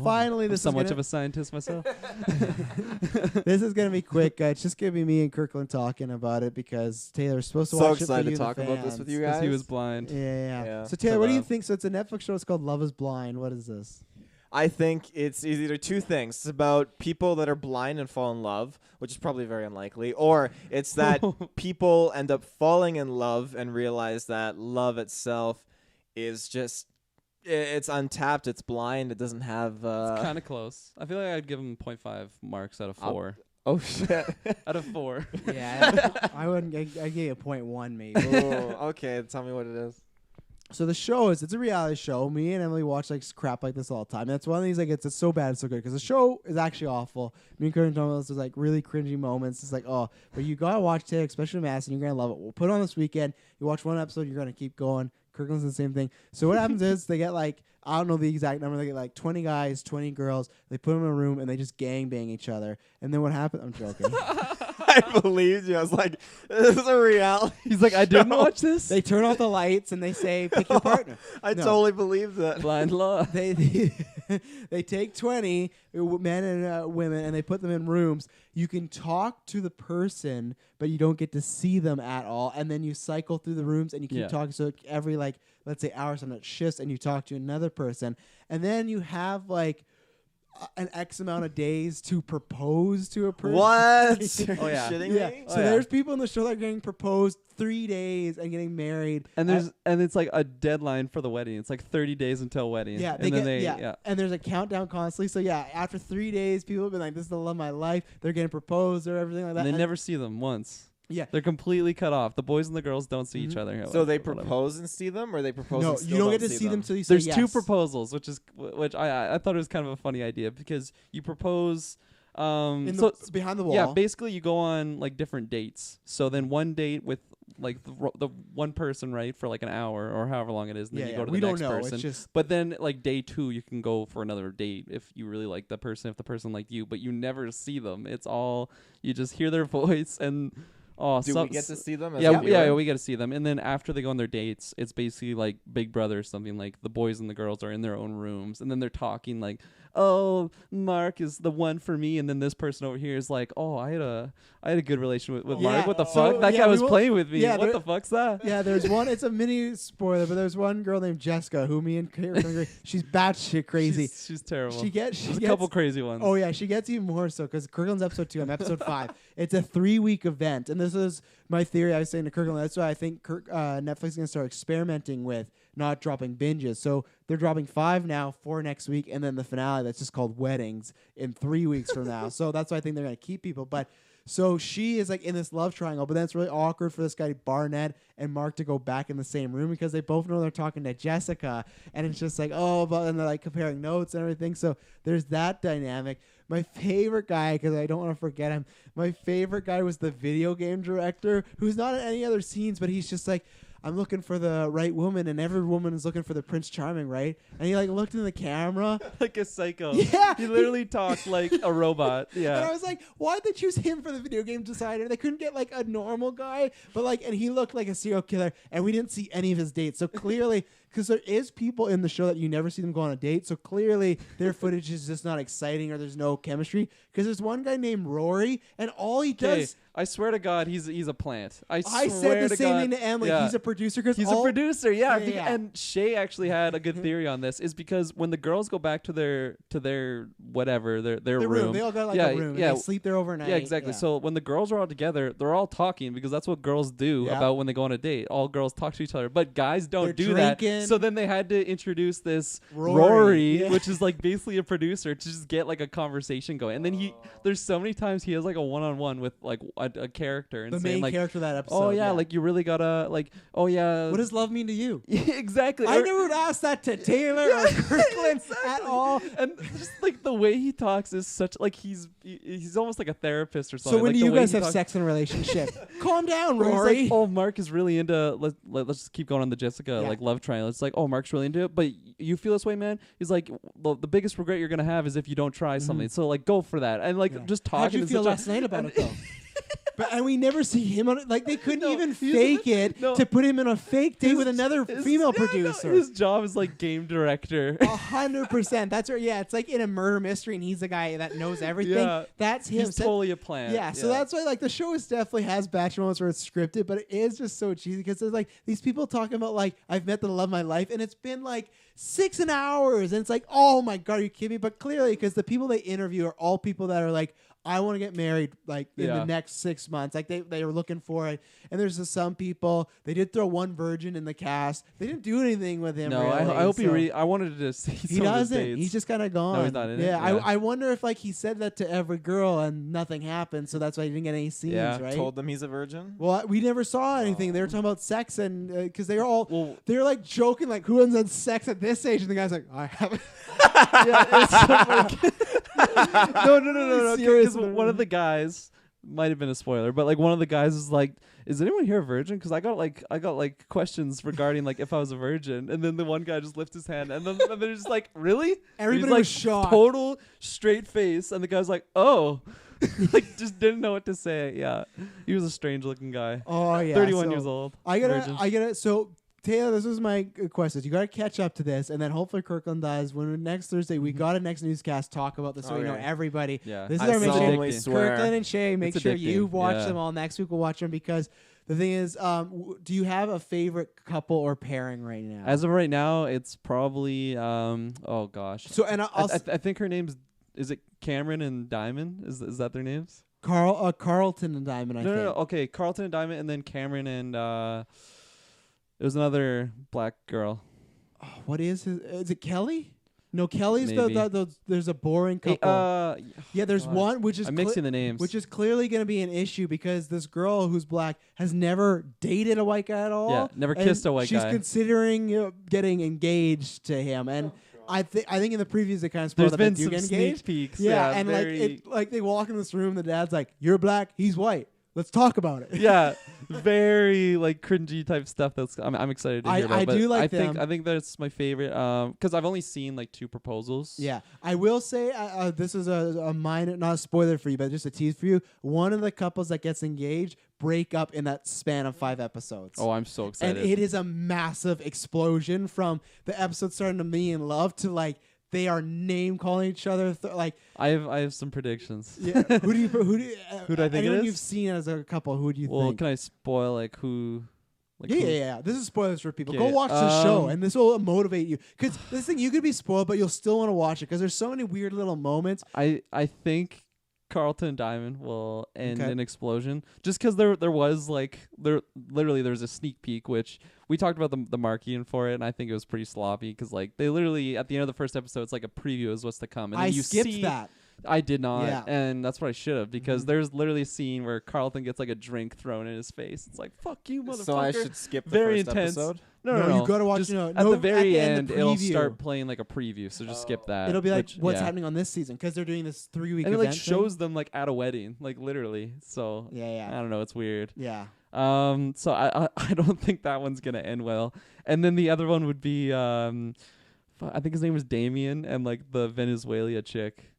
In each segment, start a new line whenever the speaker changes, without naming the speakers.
Finally, this is
so much of a scientist myself.
this is gonna be quick. It's just gonna be me and Kirklin talking about it because Taylor's supposed to watch it for
excited
you
to
and the
talk about this with you
fans.
guys.
Because he was blind.
Yeah. So
To
Taylor, what do you
love.
think? So it's a Netflix show. It's called Love Is Blind. What is this?
I think it's either two things. It's about people that are blind and fall in love, which is probably very unlikely, or it's that people end up falling in love and realize that love itself is just it's untapped, it's blind, it doesn't have
It's kind of close. I feel like I'd give him 0.5 marks out of 4.
Oh shit.
Out of 4.
Yeah, I wouldn't. I gave a 0.1 maybe.
Oh, okay, tell me what it is.
So the show it's a reality show. Me and Emily watch like crap like this all the time. That's one of these like it's so bad it's so good because the show is actually awful. Me and Kurt and Thomas there's like really cringy moments. It's like but you gotta watch Taylor, especially Mass, and you're gonna love it. We'll put it on this weekend. You watch one episode, you're gonna keep going. Kirkland's the same thing. So what happens is they get like I don't know the exact number. They get like 20 guys, 20 girls. They put them in a room and they just gangbang each other. And then what happens? I'm joking.
I believed you. I was like, this is a reality.
He's like, I didn't watch this.
They turn off the lights and they say, pick your partner.
I
No.
totally believed that.
Blind love.
They take 20 men and women and they put them in rooms. You can talk to the person, but you don't get to see them at all. And then you cycle through the rooms and you keep talking. So every let's say hour, something shifts, and you talk to another person. And then you have like an X amount of days to propose to a person.
What? Are you
yeah.
shitting
Yeah.
me?
So there's people in the show that are getting proposed 3 days and getting married.
And it's like a deadline for the wedding. It's like 30 days until wedding.
Yeah,
and then
and there's a countdown constantly. So yeah, after 3 days, people have been like, "This is the love of my life." They're getting proposed or everything like that.
And they
And
never see them once.
Yeah.
They're completely cut off. The boys and the girls don't see each other.
So they
Whatever.
propose and see them, or they propose
No,
and still
you don't get to see them
them
till you say
There's
yes.
2 proposals, which I thought it was kind of a funny idea because you propose.
It's behind the wall.
Yeah, basically you go on like different dates. So then one date with like the one person, right, for like an hour or however long it is, and then you go to the next person.
It's just
But then like day 2, you can go for another date if you really like the person, if the person liked you, but you never see them. It's all you just hear their voice and. Oh,
Do we get to see them? As
yeah,
a viewer?
yeah, we get to see them, and then after they go on their dates, it's basically like Big Brother or something. Like the boys and the girls are in their own rooms, and then they're talking like, "Oh, Mark is the one for me," and then this person over here is like, "Oh, I had a good relation with
Yeah.
Mark. What the
So,
fuck? That
yeah,
guy
we
was
will-
playing with me.
yeah,
what
there-
the fuck's that?"
yeah. There's one. It's a mini spoiler, but there's one girl named Jessica who me and Kate she's batshit crazy.
She's terrible.
She
There's
gets
a couple crazy ones.
Oh yeah, she gets even more so because Kirkland's episode 2. I'm episode 5. It's a 3-week event, and this is my theory. I was saying to Kirkland, that's why I think Netflix is gonna start experimenting with not dropping binges. So they're dropping 5 now, 4 next week, and then the finale that's just called Weddings in 3 weeks from now. So that's why I think they're gonna keep people. But so she is like in this love triangle, but then it's really awkward for this guy Barnett and Mark to go back in the same room because they both know they're talking to Jessica, and it's just like and they're like comparing notes and everything. So there's that dynamic. My favorite guy, because I don't want to forget him, my favorite guy was the video game director who's not in any other scenes, but he's just like, I'm looking for the right woman, and every woman is looking for the Prince Charming, right? And he like looked in the camera.
Like a psycho.
Yeah.
He literally talked like a robot. Yeah.
And I was like, why'd they choose him for the video game designer? They couldn't get like a normal guy, but like, and he looked like a serial killer, and we didn't see any of his dates. So clearly, because there is people in the show that you never see them go on a date, so clearly their footage is just not exciting or there's no chemistry. Because there's one guy named Rory, and all he does.
I swear to God, he's a plant. I
I
swear
said the
to
same
God.
thing to Emily.
Yeah.
He's a producer because
He's a producer, yeah.
Yeah, yeah.
And Shay actually had a good theory on this. Is because when the girls go back to their whatever their room,
They all got like
yeah,
a room.
yeah.
And they sleep there overnight.
Yeah, exactly.
Yeah.
So when the girls are all together, they're all talking because that's what girls do
Yeah.
about when they go on a date. All girls talk to each other, but guys don't
They're
do
drinking.
that. So then they had to introduce this
Rory, yeah.
which is like basically a producer, to just get like a conversation going. And then there's so many times he has like a one-on-one with like a character and
the
saying
main
like,
character of that episode.
"Oh yeah, like you really gotta like, oh yeah,
what does love mean to you?
exactly."
I never would ask that to Taylor or Kirklin at all.
And just like the way he talks is such like he's almost like a therapist or something.
So when
like,
do
the
you
way
guys
he
have
talks-
sex in a relationship? Calm down,
where he's
Rory.
like, "Oh, Mark is really into let's just keep going on the Jessica
Yeah.
like love triangle." It's like, "Oh, Mark's really into it, but you feel this way, man." He's like, "Well, the biggest regret you're gonna have is if you don't try something. So like, go for that." And like just talking.
How'd you
in
feel
such a-
last night about it though? and we never see him on it. Like they couldn't
No,
even
he's-
fake it
no.
to put him in a fake date with another female
Yeah, no,
producer.
his job is like game director.
100%. That's right. Yeah, it's like in a murder mystery, and he's the guy that knows everything.
Yeah.
That's him.
He's totally a plant.
Yeah, so that's why like the show is definitely has bachelor moments where it's scripted, but it is just so cheesy because there's like these people talking about like I've met the love of my life, and it's been like 6 hours, and it's like, oh my god, are you kidding me? But clearly, because the people they interview are all people that are like, I want to get married like in the next 6 months. Like they were looking for it. And there's just some people, they did throw one virgin in the cast. They didn't do anything with him.
No,
really,
I hope
so.
I wanted to see
He
some of his
doesn't.
dates.
He's just kind of gone.
No, he's not in it?
Yeah,
Yeah.
I wonder if like he said that to every girl and nothing happened, so that's why he didn't get any scenes,
Yeah.
right?
Told them he's a virgin.
Well, we never saw anything. They were talking about sex, and because they were all
Well-
they were like joking, like who hasn't had sex at this age, and the guy's like, I haven't.
Yeah, it's like, no.
Serious,
Because one of the guys might have been a spoiler, but like one of the guys is like, "Is anyone here a virgin?" Because I got like questions regarding like if I was a virgin, and then the one guy just lifts his hand, and then they're just like, "Really?"
Everybody
He's like
was shocked.
total straight face, and the guy's like, "Oh." Like just didn't know what to say. Yeah, he was a strange looking guy.
Oh yeah,
31
so
years old.
I gotta. So Taylor, this was my question. You gotta catch up to this, and then hopefully Kirkland does. When next Thursday we got a next newscast talk about this, so we know
Okay.
everybody.
Yeah.
This is
I
our mission.
solemnly swear.
Kirkland and Shay, make
It's
sure
addicting.
you watch
Yeah.
them all. Next week we'll watch them because the thing is, do you have a favorite couple or pairing right now?
As of right now, it's probably oh gosh.
so and I'll
I think her name's is it Cameron and Diamond? Is that their names?
Carlton and Diamond. I think.
No. Okay, Carlton and Diamond, and then Cameron and it was another black girl.
Oh, what is his? Is it Kelly? No, Kelly's
Maybe.
there's a boring
Hey,
couple. Yeah, there's
God.
one which is
I'm mixing the names.
which is clearly going to be an issue because this girl who's black has never dated a white guy at all.
Yeah, never
and
kissed a white
she's
guy.
considering getting engaged to him, and I think in the previews they kind of spoiled
There's
that
been
they do
some
get
sneak
engaged.
peeks.
Yeah, and
very,
like they walk in this room, the dad's like, "You're black, he's white. Let's talk about it."
yeah, very like cringy type stuff. That's I'm excited to hear about.
I
but
do like them.
I think that's my favorite. Because I've only seen like 2 proposals.
Yeah, I will say this is a minor, not a spoiler for you, but just a tease for you. One of the couples that gets engaged break up in that span of 5 episodes.
Oh, I'm so excited.
And it is a massive explosion from the episode starting to me in love to like they are name calling each other. Like
I have some predictions.
yeah, who do you
Who do I think it
anyone
is?
you've seen as a couple? Who do you
Well,
think?
can I spoil like who? Like
Yeah,
who-
yeah, yeah. This is spoilers for people. Go
Okay,
watch the show,
um,
and this will motivate you. Because this thing, you could be spoiled, but you'll still want to watch it because there's so many weird little moments.
I think Carlton and Diamond will end
Okay.
an explosion just because there was like there's a sneak peek which we talked about the marketing for it, and I think it was pretty sloppy because like they literally at the end of the first episode it's like a preview is what's to come, and
I
then you
skipped
see
that.
I did not,
Yeah.
and that's what I should have because
Mhm.
there's literally a scene where Carlton gets like a drink thrown in his face. It's like fuck you, motherfucker.
So I should skip the
Very
first
intense.
episode.
No,
you gotta watch.
Just
no,
at
no,
the very
end, the
it'll
preview.
start playing like a preview, so just skip that.
It'll be like
which-
what's
yeah.
happening on this season because they're doing this 3-week
and it
event.
like shows them like at a wedding, like literally. So
thing. Yeah,
I
yeah,
don't know, it's weird.
yeah.
So I don't think that one's gonna end well. And then the other one would be I think his name was Damien, and like the Venezuela chick.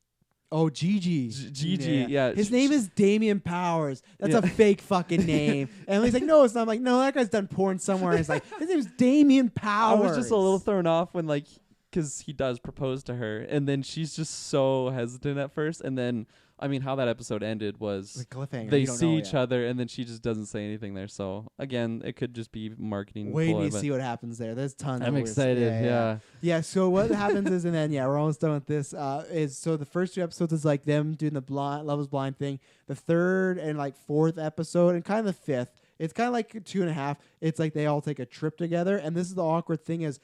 Oh, Gigi.
Gigi, yeah.
His name is Damian Powers. That's
Yeah.
a fake fucking name. And he's like, no, it's not. I'm like, no, that guy's done porn somewhere. And it's like, his name's Damian
I
Powers.
was just a little thrown off when like because he does propose to her, and then she's just so hesitant at first, and then I mean how that episode ended was
The cliffhanger.
they
you don't
see
know
each
yet.
other, and then she just doesn't say anything there. So again, it could just be marketing.
Wait
ploy,
till you
but
see what happens there. There's tons. of
I'm
weird
excited.
stuff.
Yeah.
Yeah, so what happens is, and then we're almost done with this. Is so the first 2 episodes is like them doing the Love Is Blind thing. The 3rd and like 4th episode, and kind of the 5th, it's kind of like 2.5. It's like they all take a trip together, and this is the awkward thing is,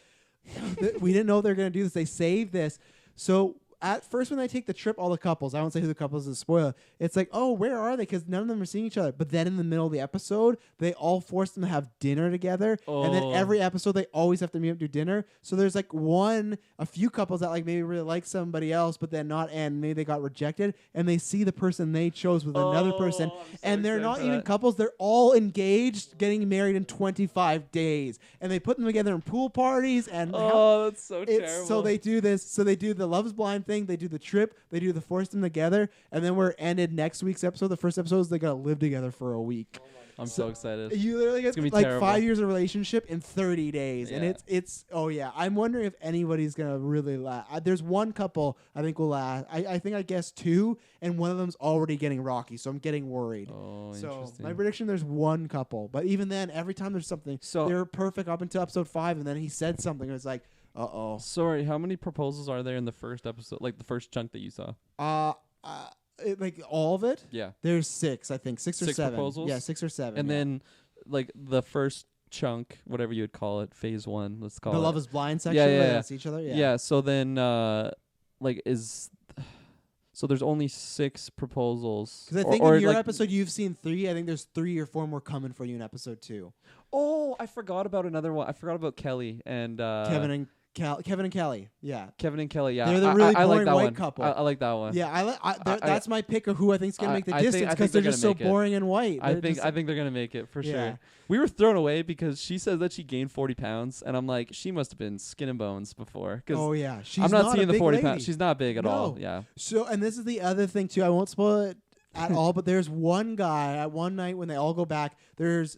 we didn't know they were gonna do this. They saved this, so. At first, when they take the trip, all the couples, I won't say who the couples is a spoiler. It's like, oh, where are they? Because none of them are seeing each other. But then in the middle of the episode, they all force them to have dinner together. And then
Oh.
every episode, they always have to meet up to do dinner. So there's like a few couples that like maybe really like somebody else, but then not, and maybe they got rejected. And they see the person they chose with another person.
I'm so
And they're
excited
not
for
even
that.
couples. They're all engaged, getting married in 25 days. And they put them together in pool parties. And
Oh, that's so
it's
terrible.
so they do this. So they do the Love Is Blind thing. thing. They do the trip. They do the force them together, and then we're ended next week's episode. The first episode is they gotta live together for a week.
I'm so excited.
You literally get
gonna be
like
terrible.
5 years of relationship in 30 days, and
Yeah.
it's oh yeah. I'm wondering if anybody's gonna really last. There's one couple I think will last. I think I guess two, and one of them's already getting rocky, so I'm getting worried.
Oh,
So
interesting.
my prediction, there's one couple, but even then, every time there's something,
So-
they're perfect up until episode 5, and then he said something. It was like, uh
Sorry, how many proposals are there in the first episode? Like the first chunk that you saw?
like all of it.
Yeah.
There's 6, I think, 6 or
6
7.
proposals?
Yeah, 6 or 7.
And
yeah.
then like the first chunk, whatever you would call it, phase 1, let's call
the
it.
Love Is Blind section.
Yeah,
where
yeah,
they
yeah.
see each other. Yeah.
Yeah, so then like so there's only 6 proposals.
Because I think in your episode you've seen 3. I think there's 3 or 4 more coming for you in episode 2.
Oh, I forgot about another one. I forgot about Kelly and
Kevin and Kelly. Yeah.
Kevin and Kelly. Yeah,
They're the really
I like
boring
that
white
one.
couple.
I like that one.
Yeah, that's my pick of who I think's gonna make the
I think-
distance
I think
because they're
they're
just
gonna
so
make it.
boring and white.
I
They're
think
just-
I think they're gonna make it for
Yeah.
sure. We were thrown away because she says that she gained 40 pounds, and I'm like, she must have been skin and bones before. Cause
Oh yeah, she's
I'm not
a
seeing the
big
40
lady.
pounds. She's not big at all.
No.
Yeah.
So, and this is the other thing too. I won't spoil it at all, but there's one guy at one night when they all go back. There's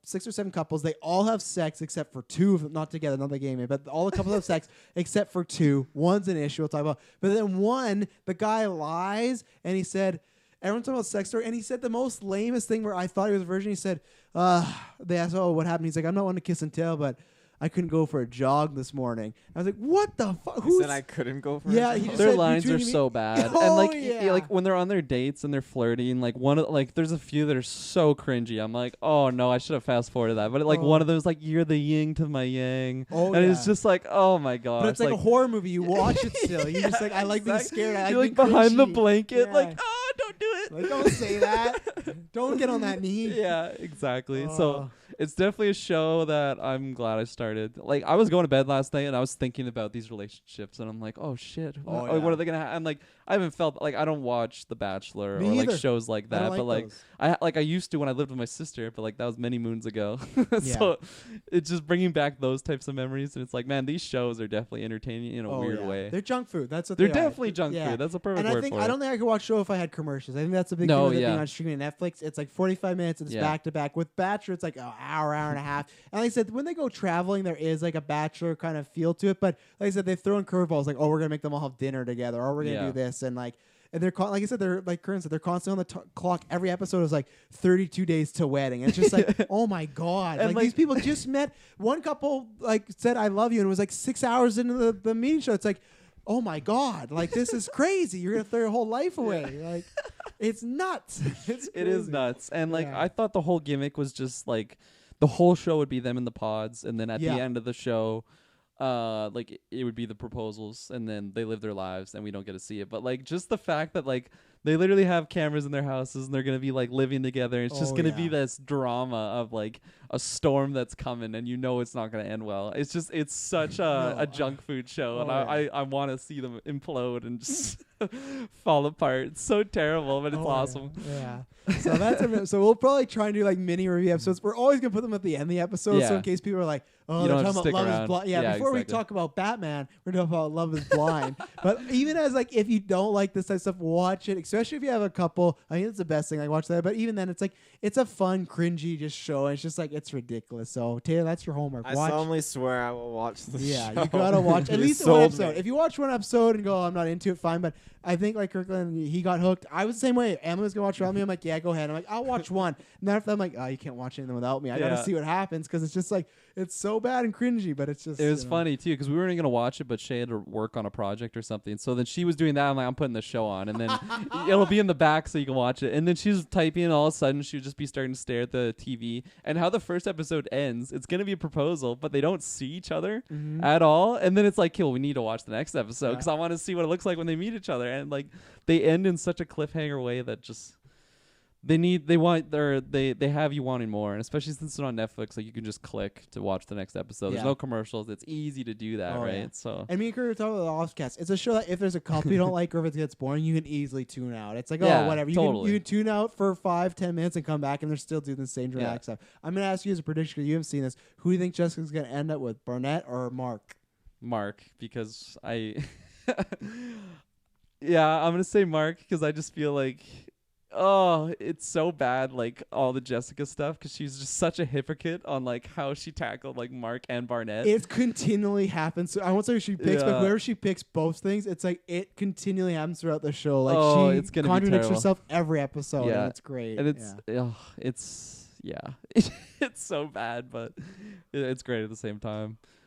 6 or 7 couples. They all have sex except for 2 of them, not together, not the game, but all the couples have sex except for 2. One's an issue we'll talk about, but then one, the guy lies and he said. Everyone's talking about sex story, and he said the most lamest thing where I thought he was a virgin. He said, they asked, oh, what happened? He's like, I'm not one to kiss and tell, but I couldn't go for a jog this morning. I was like, what the fuck?
He said I couldn't go for
Yeah,
it.
he just
Their
said
lines are
between me-
so bad,
Oh,
and like
yeah.
like when they're on their dates and they're flirting, like there's a few that are so cringy. I'm like, oh no, I should have fast forwarded that. But like one of them is like, you're the yin to my yang,
Oh,
and
yeah.
it's just like, oh my god.
But it's like a horror movie. You watch it still. You're just like, I like being
exactly.
scared. I
You're
like
like
being
behind the
cringy.
blanket,
Yeah.
like, oh, don't do it.
Like, don't say that. Don't get on that knee.
Yeah, exactly.
Oh.
So it's definitely a show that I'm glad I started. Like I was going to bed last night and I was thinking about these relationships and I'm like, oh shit,
Oh,
what
yeah.
are they gonna have? I'm like, I haven't felt like I don't watch The Bachelor
Me
or like
either.
shows like
I
that,
don't
but like
those.
I used to when I lived with my sister, but like that was many moons ago.
Yeah.
So it's just bringing back those types of memories and it's like, man, these shows are definitely entertaining in a weird
yeah.
way.
They're junk food. That's what
They're
they are.
definitely junk
Yeah.
food. That's a perfect
And I
word
think
for
I
it.
don't think I could watch show if I had commercials. I think that's the big
No,
thing with it being
yeah.
on streaming and Netflix. It's like 45 minutes and it's
Yeah.
back to back. With Bachelor, it's like an hour and a half. And like I said, when they go traveling, there is like a Bachelor kind of feel to it. But like I said, they throw in curveballs like, oh, we're gonna make them all have dinner together, or we're gonna
Yeah.
do this, and like. And they're like I said, they're like Curran said, they're constantly on the clock. Every episode is like 32 days to wedding. And it's just like, oh my god!
And
Like these people just met. One couple like said, "I love you," and it was like 6 hours into the meeting show. It's like, oh my god! Like this is crazy. You're gonna throw your whole life away. Like it's nuts. It's
It is
crazy.
nuts. And like
Yeah.
I thought the whole gimmick was just like the whole show would be them in the pods and then at
Yeah.
the end of the show like it would be the proposals and then they live their lives and we don't get to see it. But like just the fact that like they literally have cameras in their houses and they're gonna be like living together. It's just
Oh,
gonna be
yeah.
this drama of like a storm that's coming and you know it's not gonna end well. It's such a,
No,
a junk food show and
oh,
I wanna see them implode and just fall apart. It's so terrible, but it's
Oh,
awesome.
Yeah. So that's so we'll probably try and do like mini review episodes. We're always gonna put them at the end of the episode, so
Yeah.
in case people are like, oh,
You
they're
don't have
talking
to
about
stick
Love
around.
Is Blind. Yeah.
Yeah,
Before we
exactly.
talk about Batman, we're talking about Love Is Blind. But even as like if you don't like this type of stuff, watch it. Especially if you have a couple. I think it's the best thing. Like watch that. But even then, it's like it's a fun, cringy just show. And it's just like it's ridiculous. So Taylor, that's your homework.
I
Watch.
solemnly swear I will watch the
Yeah,
show.
you gotta watch at
You
least one
sold
episode.
me.
If you watch one episode and go, oh, I'm not into it, fine. But I think like Kirkland, he got hooked. I was the same way. Emma was gonna watch around me. I'm like, yeah, go ahead. I'm like, I'll watch one. And then after that, I'm like, oh, you can't watch anything without me. I gotta
Yeah.
see what happens because it's just like it's so bad and cringy, but it's just
It was
you know.
funny too because we weren't gonna watch it, but Shay had to work on a project or something. So then she was doing that. I'm like, I'm putting the show on, and then it'll be in the back so you can watch it. And then she was typing, and all of a sudden she would just be starting to stare at the TV. And how the first episode ends, it's gonna be a proposal, but they don't see each other at all. And then it's like, okay, well, we need to watch the next episode because I want to see what it looks like when they meet each other. And like they end in such a cliffhanger way that just. They have you wanting more, and especially since it's on Netflix, like you can just click to watch the next episode.
Yeah.
There's no commercials. It's easy to do that,
Oh,
right?
yeah.
So
And me and Kurt were talking about the Offcast. It's a show that if there's a couple you don't like or if it gets boring, you can easily tune out. It's like,
Yeah,
oh, whatever.
totally.
You can tune out for 5-10 minutes and come back, and they're still doing the same dramatic stuff. I'm gonna ask you as a prediction because you haven't seen this. Who do you think Jessica's gonna end up with, Barnett or Mark?
Mark, because I Yeah, I'm gonna say Mark because I just feel like, oh, it's so bad. Like all the Jessica stuff because she's just such a hypocrite on like how she tackled like Mark and Barnett.
It continually happens. So I won't say she picks, but
Yeah.
whoever she picks both things, it's like it continually happens throughout the show. Like
Oh,
she
it's gonna be
contradicts
terrible.
herself every episode,
Yeah.
and it's great.
And it's yeah, it's so bad, but it's great at the same time.